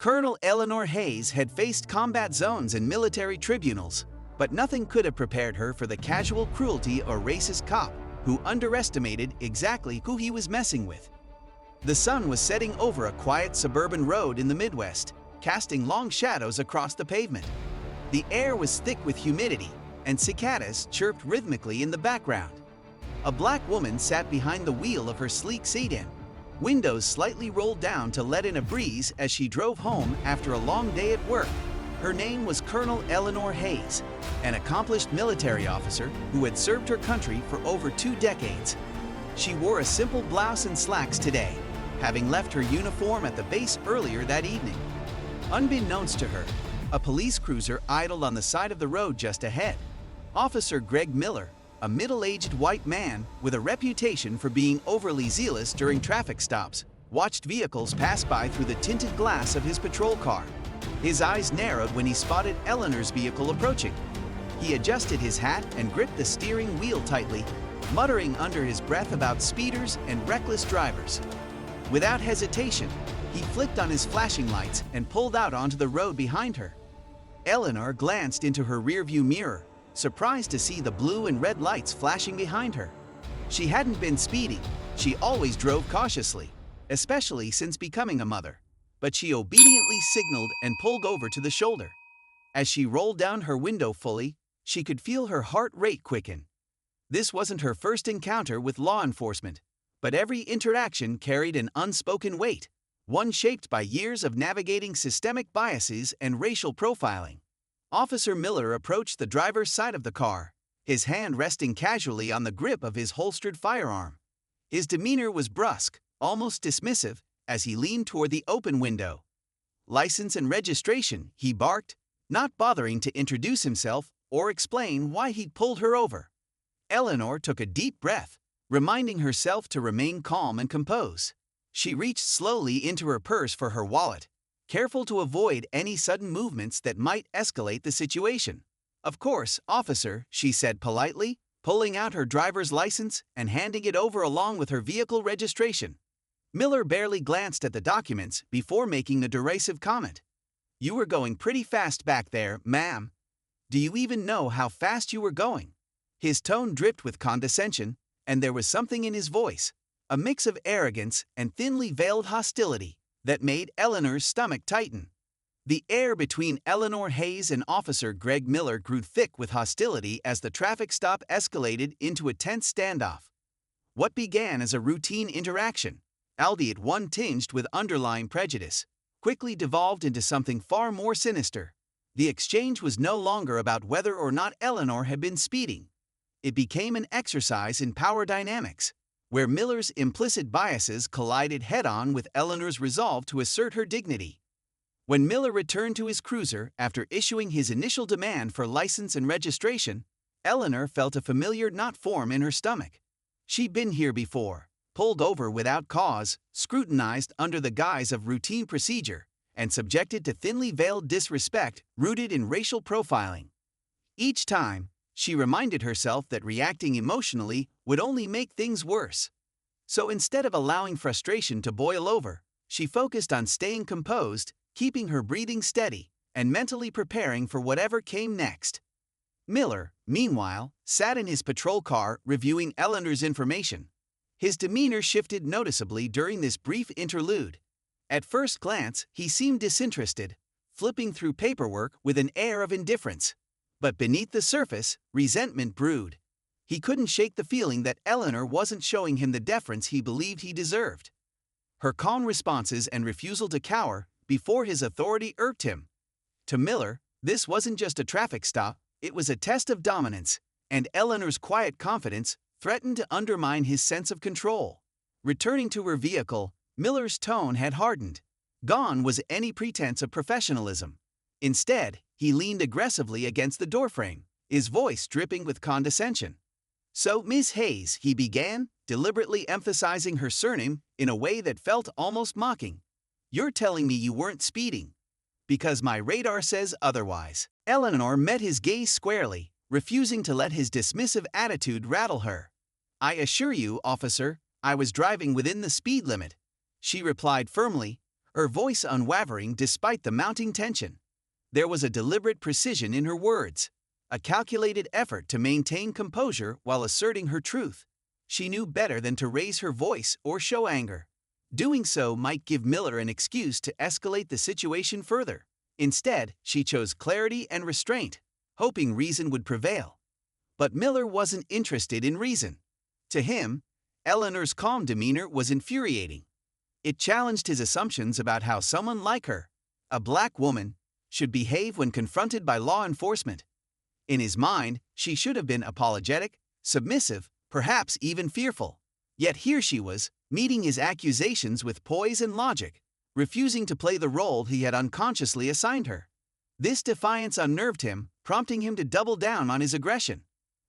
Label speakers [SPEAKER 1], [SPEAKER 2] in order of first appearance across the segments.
[SPEAKER 1] Colonel Eleanor Hayes had faced combat zones and military tribunals, but nothing could have prepared her for the casual cruelty or racist cop who underestimated exactly who he was messing with. The sun was setting over a quiet suburban road in the Midwest, casting long shadows across the pavement. The air was thick with humidity, and cicadas chirped rhythmically in the background. A black woman sat behind the wheel of her sleek sedan, windows slightly rolled down to let in a breeze as she drove home after a long day at work. Her name was Colonel Eleanor Hayes, an accomplished military officer who had served her country for over 2 decades. She wore a simple blouse and slacks today, having left her uniform at the base earlier that evening. Unbeknownst to her, a police cruiser idled on the side of the road just ahead. Officer Greg Miller, a middle-aged white man with a reputation for being overly zealous during traffic stops, watched vehicles pass by through the tinted glass of his patrol car. His eyes narrowed when he spotted Eleanor's vehicle approaching. He adjusted his hat and gripped the steering wheel tightly, muttering under his breath about speeders and reckless drivers. Without hesitation, he flicked on his flashing lights and pulled out onto the road behind her. Eleanor glanced into her rearview mirror, surprised to see the blue and red lights flashing behind her. She hadn't been speeding. She always drove cautiously, especially since becoming a mother. But she obediently signaled and pulled over to the shoulder. As she rolled down her window fully, she could feel her heart rate quicken. This wasn't her first encounter with law enforcement, but every interaction carried an unspoken weight, one shaped by years of navigating systemic biases and racial profiling. Officer Miller approached the driver's side of the car, his hand resting casually on the grip of his holstered firearm. His demeanor was brusque, almost dismissive, as he leaned toward the open window. "License and registration," he barked, not bothering to introduce himself or explain why he'd pulled her over. Eleanor took a deep breath, reminding herself to remain calm and composed. She reached slowly into her purse for her wallet, careful to avoid any sudden movements that might escalate the situation. "Of course, officer," she said politely, pulling out her driver's license and handing it over along with her vehicle registration. Miller barely glanced at the documents before making a derisive comment. "You were going pretty fast back there, ma'am. Do you even know how fast you were going?" His tone dripped with condescension, and there was something in his voice, a mix of arrogance and thinly veiled hostility, that made Eleanor's stomach tighten. The air between Eleanor Hayes and Officer Greg Miller grew thick with hostility as the traffic stop escalated into a tense standoff. What began as a routine interaction, albeit one tinged with underlying prejudice, quickly devolved into something far more sinister. The exchange was no longer about whether or not Eleanor had been speeding. It became an exercise in power dynamics, where Miller's implicit biases collided head-on with Eleanor's resolve to assert her dignity. When Miller returned to his cruiser after issuing his initial demand for license and registration, Eleanor felt a familiar knot form in her stomach. She'd been here before, pulled over without cause, scrutinized under the guise of routine procedure, and subjected to thinly veiled disrespect rooted in racial profiling. Each time, she reminded herself that reacting emotionally would only make things worse. So instead of allowing frustration to boil over, she focused on staying composed, keeping her breathing steady, and mentally preparing for whatever came next. Miller, meanwhile, sat in his patrol car reviewing Eleanor's information. His demeanor shifted noticeably during this brief interlude. At first glance, he seemed disinterested, flipping through paperwork with an air of indifference. But beneath the surface, resentment brewed. He couldn't shake the feeling that Eleanor wasn't showing him the deference he believed he deserved. Her calm responses and refusal to cower before his authority irked him. To Miller, this wasn't just a traffic stop, it was a test of dominance, and Eleanor's quiet confidence threatened to undermine his sense of control. Returning to her vehicle, Miller's tone had hardened. Gone was any pretense of professionalism. Instead, he leaned aggressively against the doorframe, his voice dripping with condescension. "So, Miss Hayes," he began, deliberately emphasizing her surname in a way that felt almost mocking, "you're telling me you weren't speeding? Because my radar says otherwise." Eleanor met his gaze squarely, refusing to let his dismissive attitude rattle her. "I assure you, officer, I was driving within the speed limit," she replied firmly, her voice unwavering despite the mounting tension. There was a deliberate precision in her words, a calculated effort to maintain composure while asserting her truth. She knew better than to raise her voice or show anger. Doing so might give Miller an excuse to escalate the situation further. Instead, she chose clarity and restraint, hoping reason would prevail. But Miller wasn't interested in reason. To him, Eleanor's calm demeanor was infuriating. It challenged his assumptions about how someone like her, a black woman, should behave when confronted by law enforcement. In his mind, she should have been apologetic, submissive, perhaps even fearful. Yet here she was, meeting his accusations with poise and logic, refusing to play the role he had unconsciously assigned her. This defiance unnerved him, prompting him to double down on his aggression.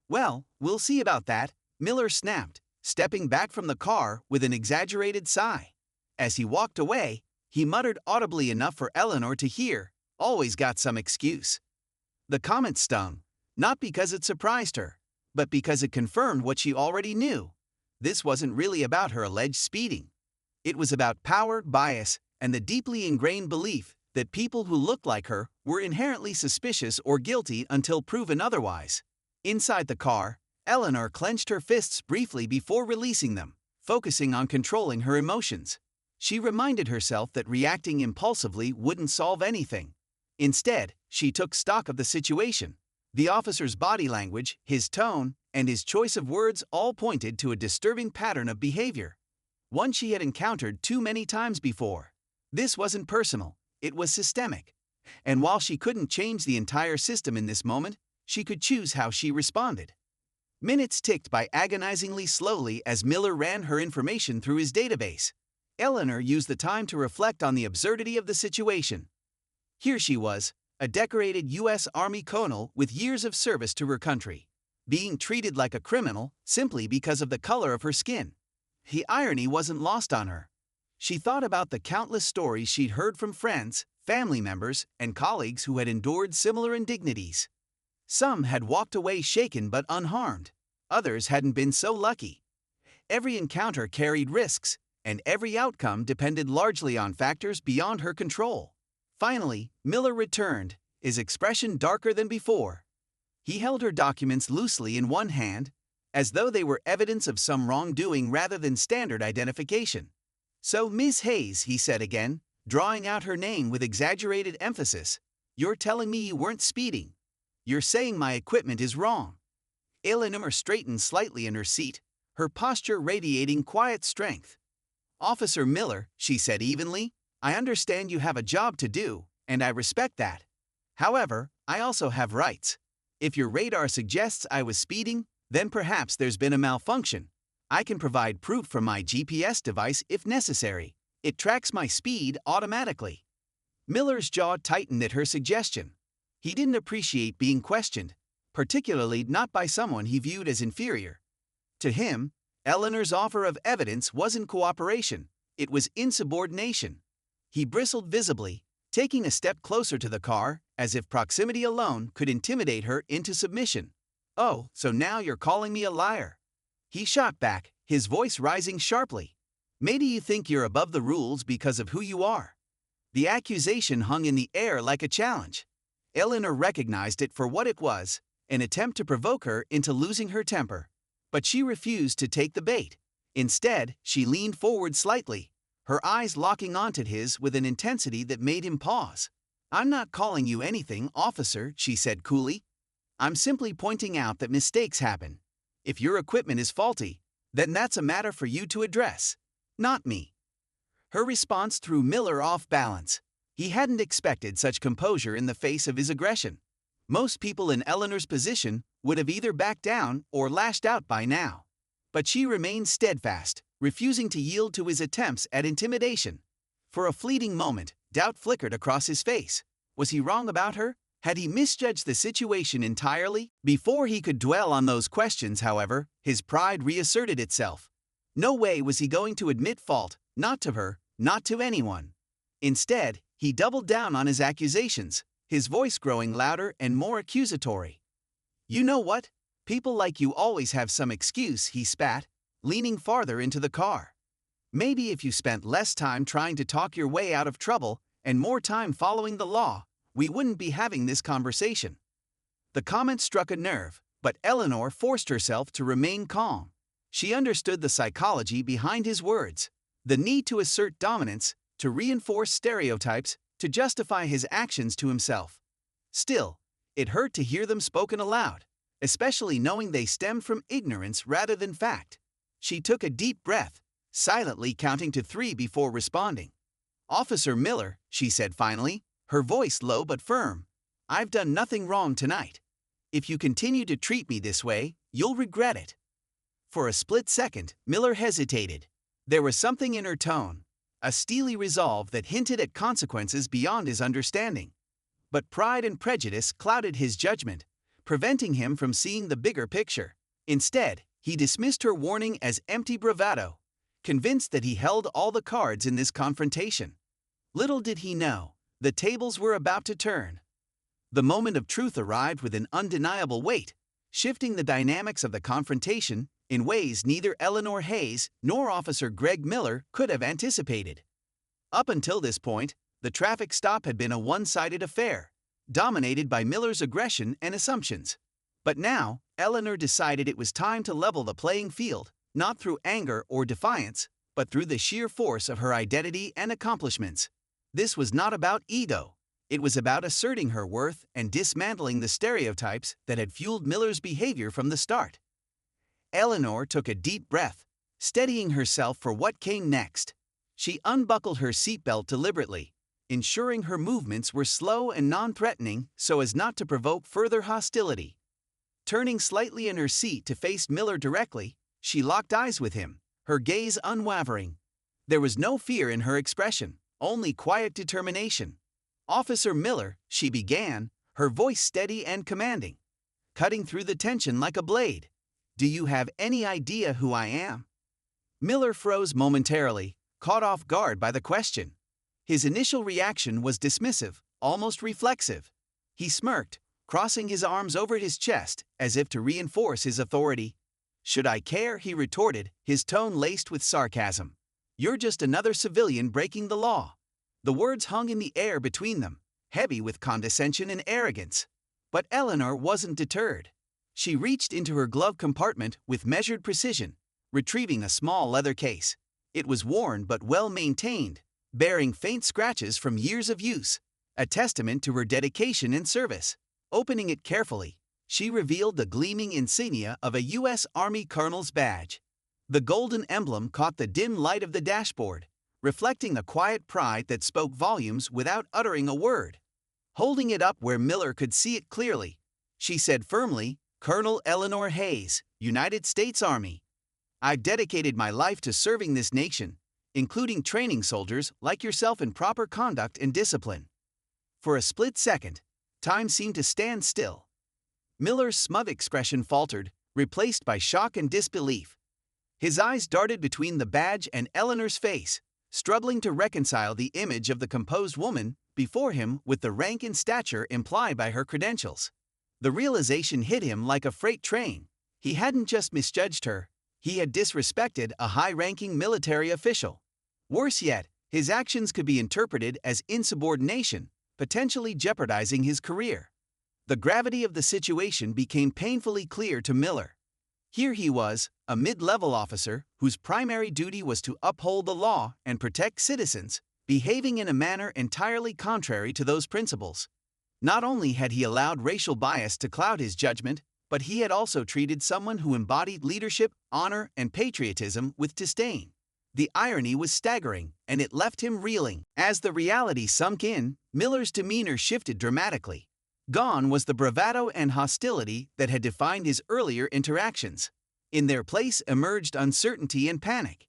[SPEAKER 1] "Well, we'll see about that," Miller snapped, stepping back from the car with an exaggerated sigh. As he walked away, he muttered audibly enough for Eleanor to hear, "Always got some excuse." The comment stung, not because it surprised her, but because it confirmed what she already knew. This wasn't really about her alleged speeding. It was about power, bias, and the deeply ingrained belief that people who looked like her were inherently suspicious or guilty until proven otherwise. Inside the car, Eleanor clenched her fists briefly before releasing them, focusing on controlling her emotions. She reminded herself that reacting impulsively wouldn't solve anything. Instead, she took stock of the situation. The officer's body language, his tone, and his choice of words all pointed to a disturbing pattern of behavior, one she had encountered too many times before. This wasn't personal, it was systemic. And while she couldn't change the entire system in this moment, she could choose how she responded. Minutes ticked by agonizingly slowly as Miller ran her information through his database. Eleanor used the time to reflect on the absurdity of the situation. Here she was, a decorated U.S. Army colonel with years of service to her country, being treated like a criminal simply because of the color of her skin. The irony wasn't lost on her. She thought about the countless stories she'd heard from friends, family members, and colleagues who had endured similar indignities. Some had walked away shaken but unharmed. Others hadn't been so lucky. Every encounter carried risks, and every outcome depended largely on factors beyond her control. Finally, Miller returned, his expression darker than before. He held her documents loosely in one hand, as though they were evidence of some wrongdoing rather than standard identification. "So, Ms. Hayes," he said again, drawing out her name with exaggerated emphasis, "you're telling me you weren't speeding. You're saying my equipment is wrong." Eleanor straightened slightly in her seat, her posture radiating quiet strength. "Officer Miller," she said evenly, "I understand you have a job to do, and I respect that. However, I also have rights. If your radar suggests I was speeding, then perhaps there's been a malfunction. I can provide proof from my GPS device if necessary. It tracks my speed automatically." Miller's jaw tightened at her suggestion. He didn't appreciate being questioned, particularly not by someone he viewed as inferior. To him, Eleanor's offer of evidence wasn't cooperation, it was insubordination. He bristled visibly, taking a step closer to the car, as if proximity alone could intimidate her into submission. "Oh, so now you're calling me a liar?" He shot back, his voice rising sharply. "Maybe you think you're above the rules because of who you are." The accusation hung in the air like a challenge. Eleanor recognized it for what it was, an attempt to provoke her into losing her temper. But she refused to take the bait. Instead, she leaned forward slightly, her eyes locking onto his with an intensity that made him pause. "I'm not calling you anything, officer," she said coolly. "I'm simply pointing out that mistakes happen. If your equipment is faulty, then that's a matter for you to address, not me." Her response threw Miller off balance. He hadn't expected such composure in the face of his aggression. Most people in Eleanor's position would have either backed down or lashed out by now. But she remained steadfast, refusing to yield to his attempts at intimidation. For a fleeting moment, doubt flickered across his face. Was he wrong about her? Had he misjudged the situation entirely? Before he could dwell on those questions, however, his pride reasserted itself. No way was he going to admit fault, not to her, not to anyone. Instead, he doubled down on his accusations, his voice growing louder and more accusatory. "You know what? People like you always have some excuse," he spat, leaning farther into the car. Maybe if you spent less time trying to talk your way out of trouble and more time following the law, we wouldn't be having this conversation. The comment struck a nerve, but Eleanor forced herself to remain calm. She understood the psychology behind his words, the need to assert dominance, to reinforce stereotypes, to justify his actions to himself. Still, it hurt to hear them spoken aloud, especially knowing they stemmed from ignorance rather than fact. She took a deep breath, silently counting to 3 before responding. "Officer Miller," she said finally, her voice low but firm, "I've done nothing wrong tonight. If you continue to treat me this way, you'll regret it." For a split second, Miller hesitated. There was something in her tone, a steely resolve that hinted at consequences beyond his understanding. But pride and prejudice clouded his judgment, preventing him from seeing the bigger picture. Instead, he dismissed her warning as empty bravado, convinced that he held all the cards in this confrontation. Little did he know, the tables were about to turn. The moment of truth arrived with an undeniable weight, shifting the dynamics of the confrontation in ways neither Eleanor Hayes nor Officer Greg Miller could have anticipated. Up until this point, the traffic stop had been a one-sided affair, dominated by Miller's aggression and assumptions. But now, Eleanor decided it was time to level the playing field, not through anger or defiance, but through the sheer force of her identity and accomplishments. This was not about ego. It was about asserting her worth and dismantling the stereotypes that had fueled Miller's behavior from the start. Eleanor took a deep breath, steadying herself for what came next. She unbuckled her seatbelt deliberately, ensuring her movements were slow and non-threatening so as not to provoke further hostility. Turning slightly in her seat to face Miller directly, she locked eyes with him, her gaze unwavering. There was no fear in her expression, only quiet determination. "Officer Miller," she began, her voice steady and commanding, cutting through the tension like a blade. "Do you have any idea who I am?" Miller froze momentarily, caught off guard by the question. His initial reaction was dismissive, almost reflexive. He smirked, crossing his arms over his chest as if to reinforce his authority. "Should I care?" he retorted, his tone laced with sarcasm. "You're just another civilian breaking the law." The words hung in the air between them, heavy with condescension and arrogance. But Eleanor wasn't deterred. She reached into her glove compartment with measured precision, retrieving a small leather case. It was worn but well maintained, bearing faint scratches from years of use, a testament to her dedication and service. Opening it carefully, she revealed the gleaming insignia of a U.S. Army colonel's badge. The golden emblem caught the dim light of the dashboard, reflecting a quiet pride that spoke volumes without uttering a word. Holding it up where Miller could see it clearly, she said firmly, "Colonel Eleanor Hayes, United States Army. I've dedicated my life to serving this nation, including training soldiers like yourself in proper conduct and discipline." For a split second, time seemed to stand still. Miller's smug expression faltered, replaced by shock and disbelief. His eyes darted between the badge and Eleanor's face, struggling to reconcile the image of the composed woman before him with the rank and stature implied by her credentials. The realization hit him like a freight train. He hadn't just misjudged her, he had disrespected a high-ranking military official. Worse yet, his actions could be interpreted as insubordination, potentially jeopardizing his career. The gravity of the situation became painfully clear to Miller. Here he was, a mid-level officer whose primary duty was to uphold the law and protect citizens, behaving in a manner entirely contrary to those principles. Not only had he allowed racial bias to cloud his judgment, but he had also treated someone who embodied leadership, honor, and patriotism with disdain. The irony was staggering, and it left him reeling. As the reality sunk in, Miller's demeanor shifted dramatically. Gone was the bravado and hostility that had defined his earlier interactions. In their place emerged uncertainty and panic.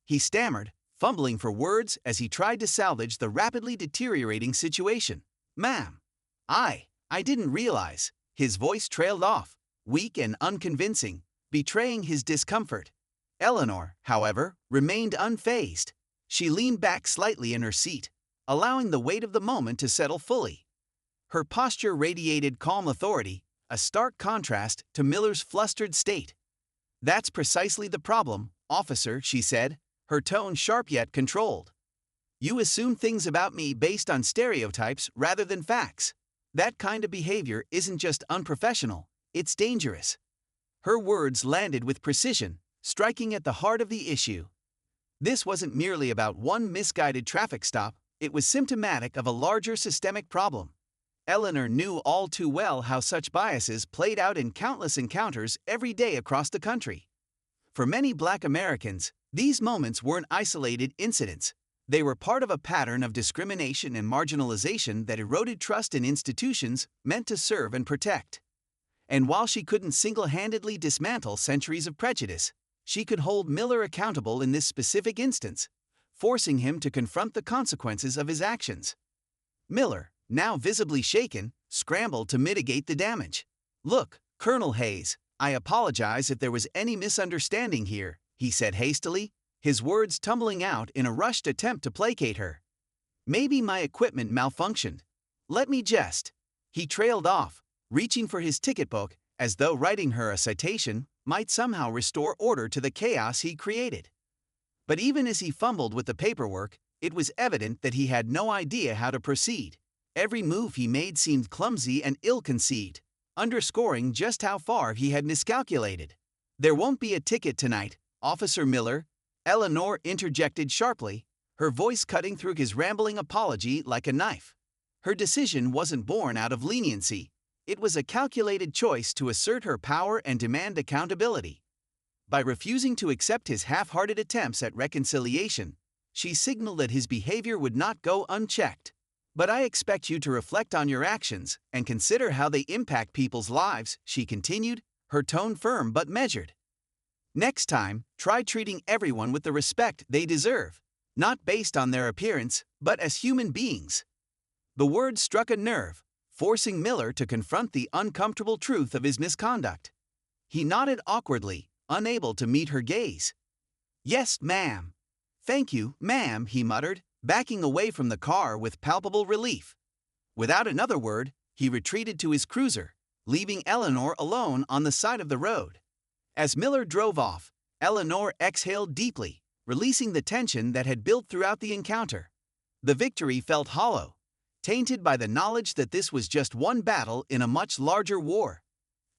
[SPEAKER 1] He stammered, fumbling for words as he tried to salvage the rapidly deteriorating situation. "Ma'am, I didn't realize." His voice trailed off, weak and unconvincing, betraying his discomfort. Eleanor, however, remained unfazed. She leaned back slightly in her seat, allowing the weight of the moment to settle fully. Her posture radiated calm authority, a stark contrast to Miller's flustered state. "That's precisely the problem, officer," she said, her tone sharp yet controlled. "You assume things about me based on stereotypes rather than facts. That kind of behavior isn't just unprofessional, it's dangerous." Her words landed with precision, striking at the heart of the issue. This wasn't merely about one misguided traffic stop, it was symptomatic of a larger systemic problem. Eleanor knew all too well how such biases played out in countless encounters every day across the country. For many Black Americans, these moments weren't isolated incidents. They were part of a pattern of discrimination and marginalization that eroded trust in institutions meant to serve and protect. And while she couldn't single-handedly dismantle centuries of prejudice, she could hold Miller accountable in this specific instance, forcing him to confront the consequences of his actions. Miller, now visibly shaken, scrambled to mitigate the damage. "Look, Colonel Hayes, I apologize if there was any misunderstanding here," he said hastily, his words tumbling out in a rushed attempt to placate her. "Maybe my equipment malfunctioned. Let me just..." He trailed off, reaching for his ticket book, as though writing her a citation might somehow restore order to the chaos he created. But even as he fumbled with the paperwork, it was evident that he had no idea how to proceed. Every move he made seemed clumsy and ill-conceived, underscoring just how far he had miscalculated. "There won't be a ticket tonight, Officer Miller," Eleanor interjected sharply, her voice cutting through his rambling apology like a knife. Her decision wasn't born out of leniency. It was a calculated choice to assert her power and demand accountability. By refusing to accept his half-hearted attempts at reconciliation, she signaled that his behavior would not go unchecked. "But I expect you to reflect on your actions and consider how they impact people's lives," she continued, her tone firm but measured. "Next time, try treating everyone with the respect they deserve, not based on their appearance, but as human beings." The words struck a nerve, forcing Miller to confront the uncomfortable truth of his misconduct. He nodded awkwardly, unable to meet her gaze. "Yes, ma'am." "Thank you, ma'am," he muttered, backing away from the car with palpable relief. Without another word, he retreated to his cruiser, leaving Eleanor alone on the side of the road. As Miller drove off, Eleanor exhaled deeply, releasing the tension that had built throughout the encounter. The victory felt hollow, tainted by the knowledge that this was just one battle in a much larger war.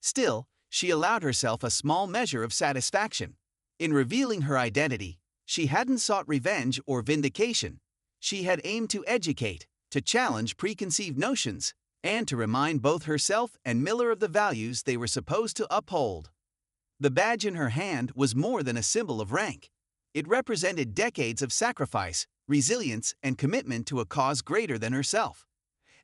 [SPEAKER 1] Still, she allowed herself a small measure of satisfaction. In revealing her identity, she hadn't sought revenge or vindication. She had aimed to educate, to challenge preconceived notions, and to remind both herself and Miller of the values they were supposed to uphold. The badge in her hand was more than a symbol of rank. It represented decades of sacrifice, resilience, and commitment to a cause greater than herself.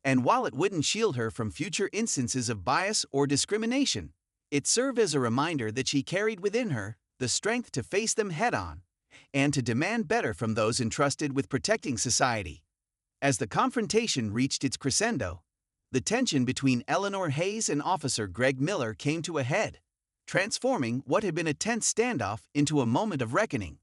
[SPEAKER 1] And while it wouldn't shield her from future instances of bias or discrimination, it served as a reminder that she carried within her the strength to face them head-on, and to demand better from those entrusted with protecting society. As the confrontation reached its crescendo, the tension between Eleanor Hayes and Officer Greg Miller came to a head, transforming what had been a tense standoff into a moment of reckoning.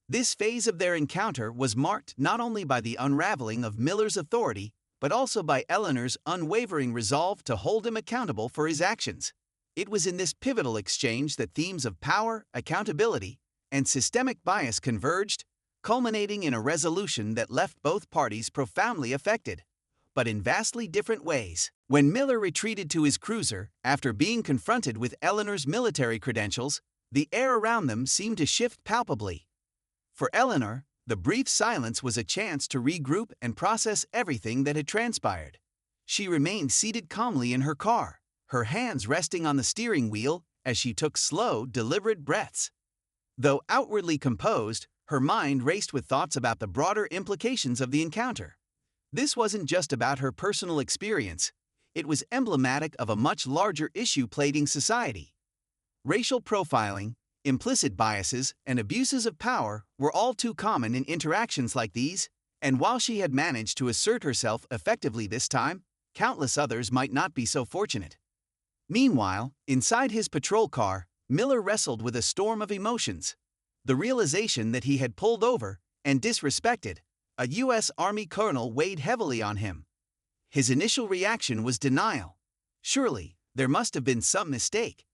[SPEAKER 1] This phase of their encounter was marked not only by the unraveling of Miller's authority, but also by Eleanor's unwavering resolve to hold him accountable for his actions. It was in this pivotal exchange that themes of power, accountability, and systemic bias converged, culminating in a resolution that left both parties profoundly affected, but in vastly different ways. When Miller retreated to his cruiser after being confronted with Eleanor's military credentials, the air around them seemed to shift palpably. For Eleanor, the brief silence was a chance to regroup and process everything that had transpired. She remained seated calmly in her car, her hands resting on the steering wheel as she took slow, deliberate breaths. Though outwardly composed, her mind raced with thoughts about the broader implications of the encounter. This wasn't just about her personal experience, it was emblematic of a much larger issue plaguing society. Racial profiling, implicit biases, and abuses of power were all too common in interactions like these, and while she had managed to assert herself effectively this time, countless others might not be so fortunate. Meanwhile, inside his patrol car, Miller wrestled with a storm of emotions. The realization that he had pulled over and disrespected a U.S. Army colonel weighed heavily on him. His initial reaction was denial. Surely, there must have been some mistake.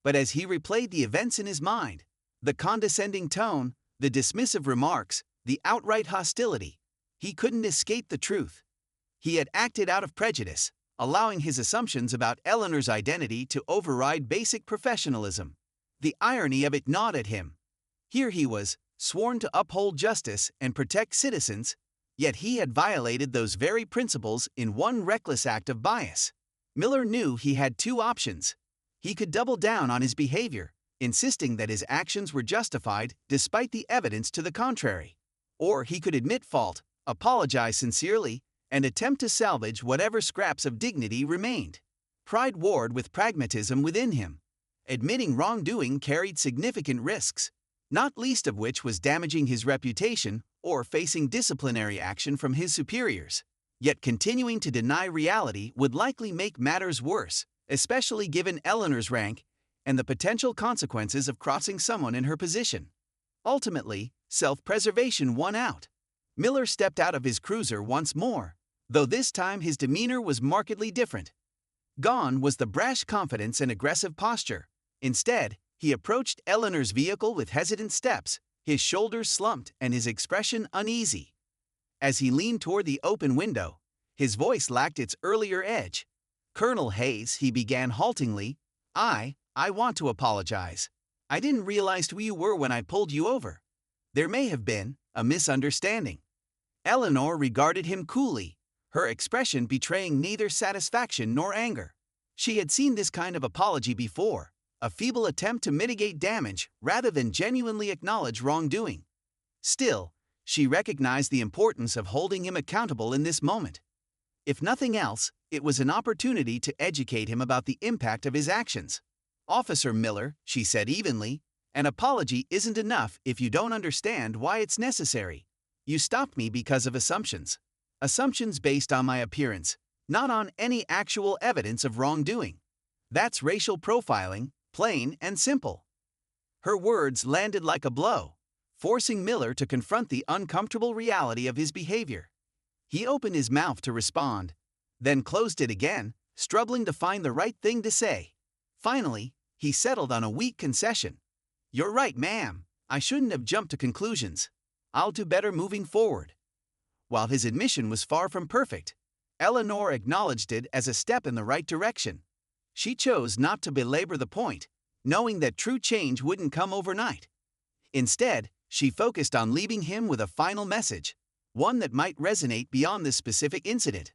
[SPEAKER 1] But as he replayed the events in his mind, the condescending tone, The dismissive remarks, the outright hostility. He couldn't escape the truth. He had acted out of prejudice, allowing his assumptions about Eleanor's identity to override basic professionalism. The irony of it gnawed at him. Here he was, sworn to uphold justice and protect citizens, yet he had violated those very principles in one reckless act of bias. Miller knew he had two options. He could double down on his behavior, insisting that his actions were justified despite the evidence to the contrary. Or he could admit fault, apologize sincerely, and attempt to salvage whatever scraps of dignity remained. Pride warred with pragmatism within him. Admitting wrongdoing carried significant risks, not least of which was damaging his reputation or facing disciplinary action from his superiors. Yet continuing to deny reality would likely make matters worse, especially given Eleanor's rank and the potential consequences of crossing someone in her position. Ultimately, self-preservation won out. Miller stepped out of his cruiser once more, though this time his demeanor was markedly different. Gone was the brash confidence and aggressive posture. Instead, he approached Eleanor's vehicle with hesitant steps, his shoulders slumped and his expression uneasy. As he leaned toward the open window, his voice lacked its earlier edge. "Colonel Hayes," he began haltingly, I want to apologize. I didn't realize who you were when I pulled you over. There may have been a misunderstanding." Eleanor regarded him coolly, her expression betraying neither satisfaction nor anger. She had seen this kind of apology before, a feeble attempt to mitigate damage rather than genuinely acknowledge wrongdoing. Still, she recognized the importance of holding him accountable in this moment. If nothing else, it was an opportunity to educate him about the impact of his actions. "Officer Miller," she said evenly, "an apology isn't enough if you don't understand why it's necessary. You stopped me because of assumptions. Assumptions based on my appearance, not on any actual evidence of wrongdoing. That's racial profiling, plain and simple." Her words landed like a blow, forcing Miller to confront the uncomfortable reality of his behavior. He opened his mouth to respond, then closed it again, struggling to find the right thing to say. Finally, he settled on a weak concession. "You're right, ma'am. I shouldn't have jumped to conclusions. I'll do better moving forward." While his admission was far from perfect, Eleanor acknowledged it as a step in the right direction. She chose not to belabor the point, knowing that true change wouldn't come overnight. Instead, she focused on leaving him with a final message, one that might resonate beyond this specific incident.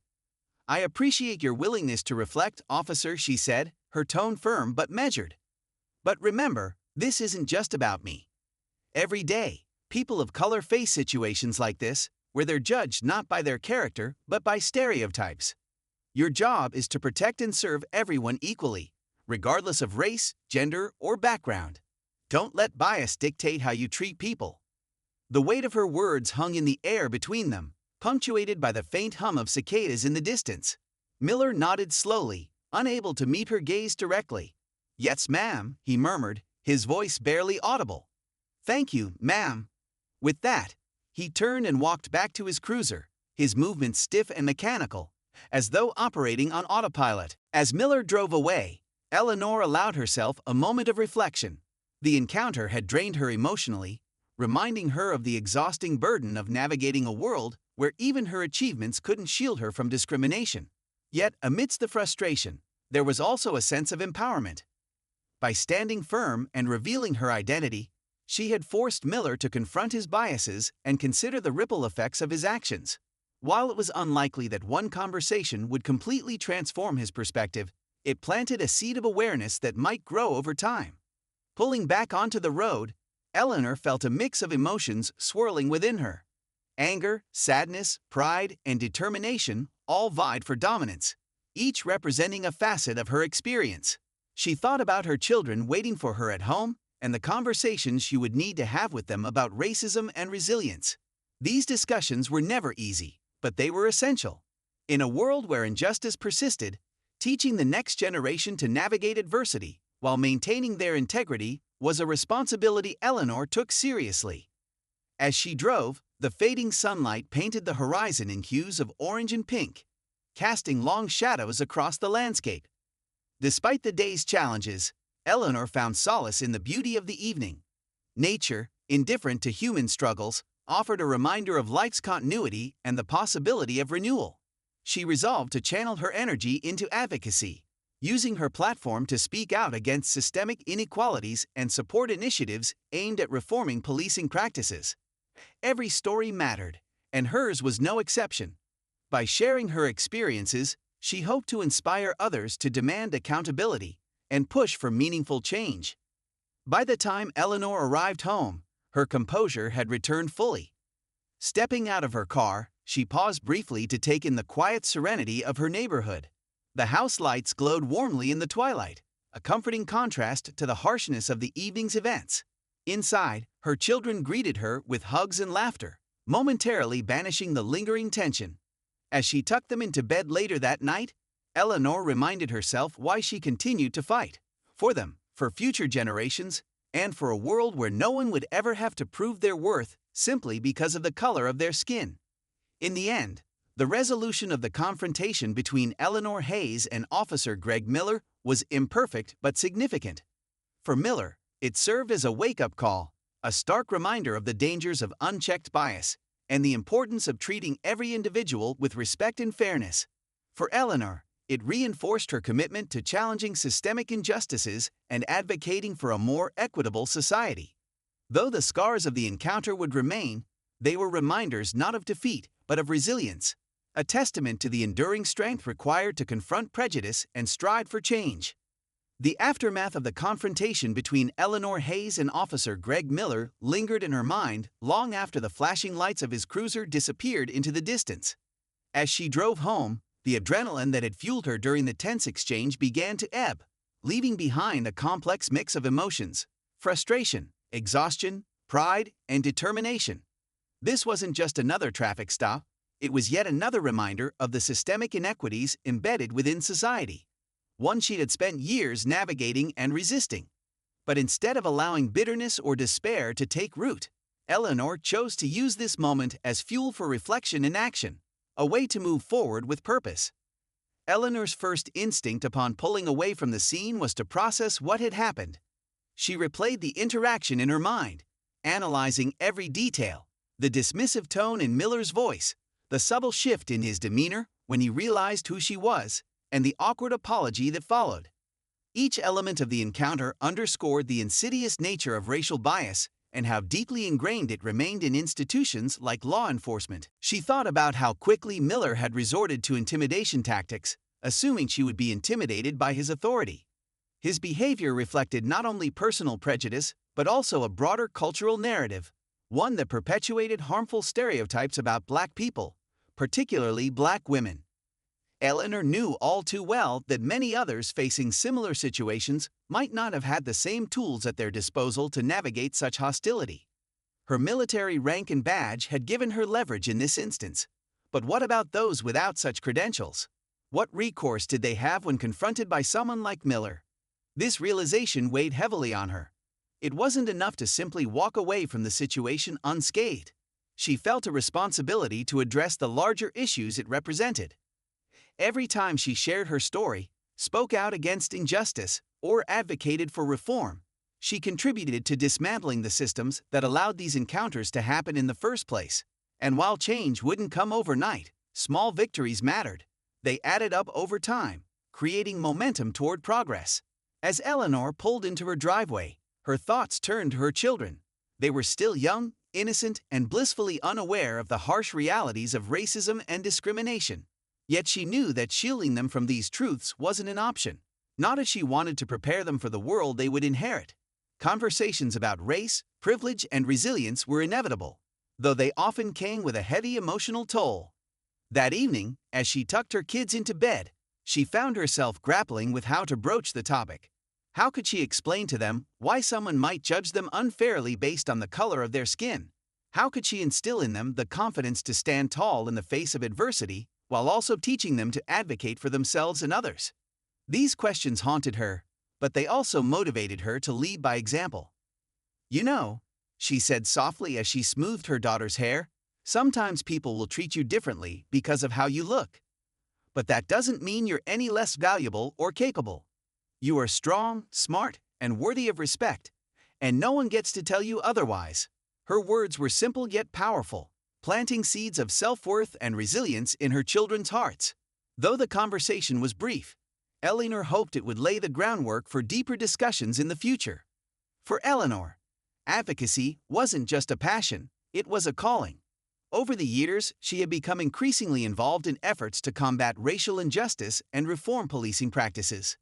[SPEAKER 1] "I appreciate your willingness to reflect, officer," she said, her tone firm but measured. "But remember, this isn't just about me. Every day, people of color face situations like this, where they're judged not by their character but by stereotypes. Your job is to protect and serve everyone equally, regardless of race, gender, or background. Don't let bias dictate how you treat people." The weight of her words hung in the air between them, punctuated by the faint hum of cicadas in the distance. Miller nodded slowly, unable to meet her gaze directly. "Yes, ma'am," he murmured, his voice barely audible. "Thank you, ma'am." With that, he turned and walked back to his cruiser, his movements stiff and mechanical, as though operating on autopilot. As Miller drove away, Eleanor allowed herself a moment of reflection. The encounter had drained her emotionally, reminding her of the exhausting burden of navigating a world where even her achievements couldn't shield her from discrimination. Yet, amidst the frustration, there was also a sense of empowerment. By standing firm and revealing her identity, she had forced Miller to confront his biases and consider the ripple effects of his actions. While it was unlikely that one conversation would completely transform his perspective, it planted a seed of awareness that might grow over time. Pulling back onto the road, Eleanor felt a mix of emotions swirling within her. Anger, sadness, pride, and determination all vied for dominance, each representing a facet of her experience. She thought about her children waiting for her at home and the conversations she would need to have with them about racism and resilience. These discussions were never easy, but they were essential. In a world where injustice persisted, teaching the next generation to navigate adversity while maintaining their integrity was a responsibility Eleanor took seriously. As she drove, the fading sunlight painted the horizon in hues of orange and pink, casting long shadows across the landscape. Despite the day's challenges, Eleanor found solace in the beauty of the evening. Nature, indifferent to human struggles, offered a reminder of life's continuity and the possibility of renewal. She resolved to channel her energy into advocacy, using her platform to speak out against systemic inequalities and support initiatives aimed at reforming policing practices. Every story mattered, and hers was no exception. By sharing her experiences, she hoped to inspire others to demand accountability and push for meaningful change. By the time Eleanor arrived home, her composure had returned fully. Stepping out of her car, she paused briefly to take in the quiet serenity of her neighborhood. The house lights glowed warmly in the twilight, a comforting contrast to the harshness of the evening's events. Inside, her children greeted her with hugs and laughter, momentarily banishing the lingering tension. As she tucked them into bed later that night, Eleanor reminded herself why she continued to fight. For them, for future generations, and for a world where no one would ever have to prove their worth simply because of the color of their skin. In the end, the resolution of the confrontation between Eleanor Hayes and Officer Greg Miller was imperfect but significant. For Miller, it served as a wake-up call, a stark reminder of the dangers of unchecked bias and the importance of treating every individual with respect and fairness. For Eleanor, it reinforced her commitment to challenging systemic injustices and advocating for a more equitable society. Though the scars of the encounter would remain, they were reminders not of defeat, but of resilience, a testament to the enduring strength required to confront prejudice and strive for change. The aftermath of the confrontation between Eleanor Hayes and Officer Greg Miller lingered in her mind long after the flashing lights of his cruiser disappeared into the distance. As she drove home, the adrenaline that had fueled her during the tense exchange began to ebb, leaving behind a complex mix of emotions: frustration, exhaustion, pride, and determination. This wasn't just another traffic stop, it was yet another reminder of the systemic inequities embedded within society, one she had spent years navigating and resisting. But instead of allowing bitterness or despair to take root, Eleanor chose to use this moment as fuel for reflection and action, a way to move forward with purpose. Eleanor's first instinct upon pulling away from the scene was to process what had happened. She replayed the interaction in her mind, analyzing every detail: the dismissive tone in Miller's voice, the subtle shift in his demeanor when he realized who she was, and the awkward apology that followed. Each element of the encounter underscored the insidious nature of racial bias and how deeply ingrained it remained in institutions like law enforcement. She thought about how quickly Miller had resorted to intimidation tactics, assuming she would be intimidated by his authority. His behavior reflected not only personal prejudice, but also a broader cultural narrative, one that perpetuated harmful stereotypes about Black people, particularly Black women. Eleanor knew all too well that many others facing similar situations might not have had the same tools at their disposal to navigate such hostility. Her military rank and badge had given her leverage in this instance. But what about those without such credentials? What recourse did they have when confronted by someone like Miller? This realization weighed heavily on her. It wasn't enough to simply walk away from the situation unscathed. She felt a responsibility to address the larger issues it represented. Every time she shared her story, spoke out against injustice, or advocated for reform, she contributed to dismantling the systems that allowed these encounters to happen in the first place. And while change wouldn't come overnight, small victories mattered. They added up over time, creating momentum toward progress. As Eleanor pulled into her driveway, her thoughts turned to her children. They were still young, innocent, and blissfully unaware of the harsh realities of racism and discrimination. Yet she knew that shielding them from these truths wasn't an option, not as she wanted to prepare them for the world they would inherit. Conversations about race, privilege, and resilience were inevitable, though they often came with a heavy emotional toll. That evening, as she tucked her kids into bed, she found herself grappling with how to broach the topic. How could she explain to them why someone might judge them unfairly based on the color of their skin? How could she instill in them the confidence to stand tall in the face of adversity, while also teaching them to advocate for themselves and others? These questions haunted her, but they also motivated her to lead by example. "You know," she said softly as she smoothed her daughter's hair, "sometimes people will treat you differently because of how you look. But that doesn't mean you're any less valuable or capable. You are strong, smart, and worthy of respect, and no one gets to tell you otherwise." Her words were simple yet powerful, planting seeds of self-worth and resilience in her children's hearts. Though the conversation was brief, Eleanor hoped it would lay the groundwork for deeper discussions in the future. For Eleanor, advocacy wasn't just a passion, it was a calling. Over the years, she had become increasingly involved in efforts to combat racial injustice and reform policing practices.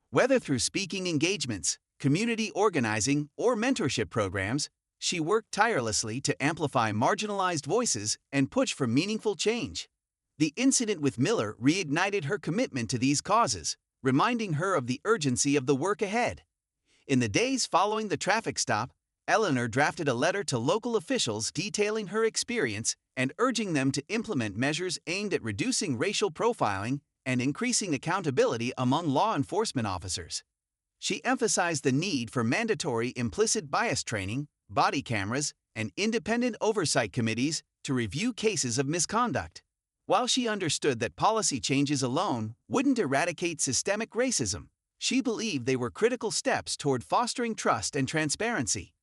[SPEAKER 1] Whether through speaking engagements, community organizing, or mentorship programs, she worked tirelessly to amplify marginalized voices and push for meaningful change. The incident with Miller reignited her commitment to these causes, reminding her of the urgency of the work ahead. In the days following the traffic stop, Eleanor drafted a letter to local officials detailing her experience and urging them to implement measures aimed at reducing racial profiling and increasing accountability among law enforcement officers. She emphasized the need for mandatory implicit bias training, body cameras, and independent oversight committees to review cases of misconduct. While she understood that policy changes alone wouldn't eradicate systemic racism, she believed they were critical steps toward fostering trust and transparency.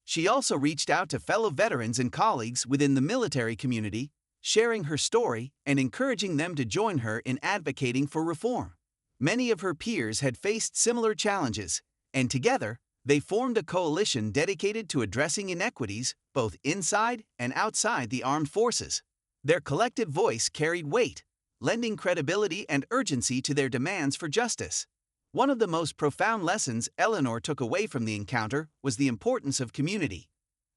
[SPEAKER 1] She also reached out to fellow veterans and colleagues within the military community, sharing her story and encouraging them to join her in advocating for reform. Many of her peers had faced similar challenges, and together, they formed a coalition dedicated to addressing inequities both inside and outside the armed forces. Their collective voice carried weight, lending credibility and urgency to their demands for justice. One of the most profound lessons Eleanor took away from the encounter was the importance of community.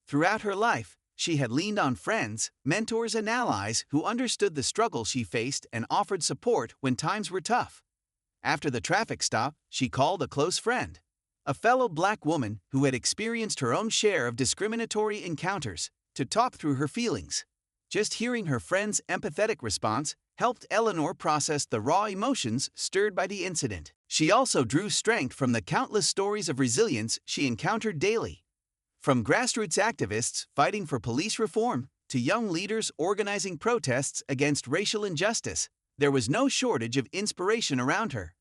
[SPEAKER 1] Throughout her life, she had leaned on friends, mentors, and allies who understood the struggle she faced and offered support when times were tough. After the traffic stop, she called a close friend, a fellow Black woman who had experienced her own share of discriminatory encounters, to talk through her feelings. Just hearing her friend's empathetic response helped Eleanor process the raw emotions stirred by the incident. She also drew strength from the countless stories of resilience she encountered daily. From grassroots activists fighting for police reform to young leaders organizing protests against racial injustice, there was no shortage of inspiration around her.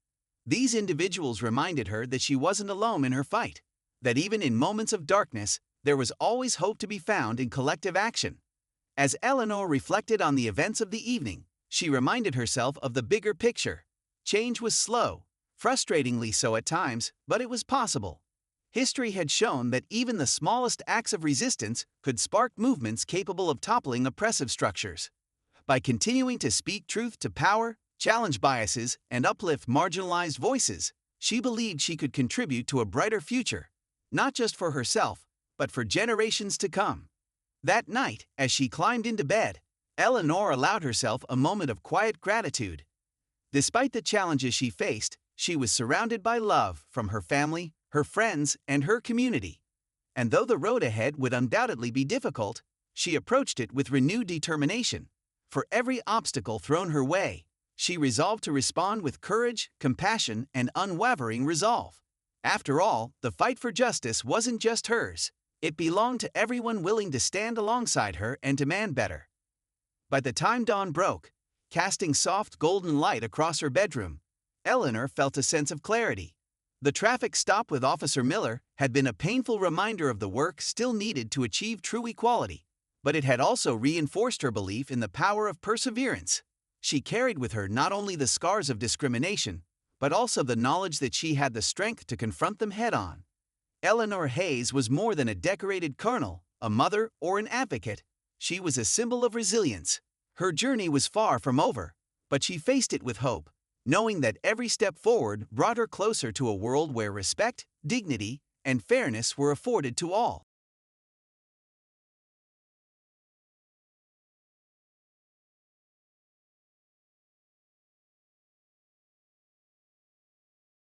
[SPEAKER 1] These individuals reminded her that she wasn't alone in her fight, that even in moments of darkness, there was always hope to be found in collective action. As Eleanor reflected on the events of the evening, she reminded herself of the bigger picture. Change was slow, frustratingly so at times, but it was possible. History had shown that even the smallest acts of resistance could spark movements capable of toppling oppressive structures. By continuing to speak truth to power, challenge biases, and uplift marginalized voices, she believed she could contribute to a brighter future, not just for herself, but for generations to come. That night, as she climbed into bed, Eleanor allowed herself a moment of quiet gratitude. Despite the challenges she faced, she was surrounded by love from her family, her friends, and her community. And though the road ahead would undoubtedly be difficult, she approached it with renewed determination. For every obstacle thrown her way, she resolved to respond with courage, compassion, and unwavering resolve. After all, the fight for justice wasn't just hers. It belonged to everyone willing to stand alongside her and demand better. By the time dawn broke, casting soft golden light across her bedroom, Eleanor felt a sense of clarity. The traffic stop with Officer Miller had been a painful reminder of the work still needed to achieve true equality, but it had also reinforced her belief in the power of perseverance. She carried with her not only the scars of discrimination, but also the knowledge that she had the strength to confront them head-on. Eleanor Hayes was more than a decorated colonel, a mother, or an advocate. She was a symbol of resilience. Her journey was far from over, but she faced it with hope, knowing that every step forward brought her closer to a world where respect, dignity, and fairness were afforded to all.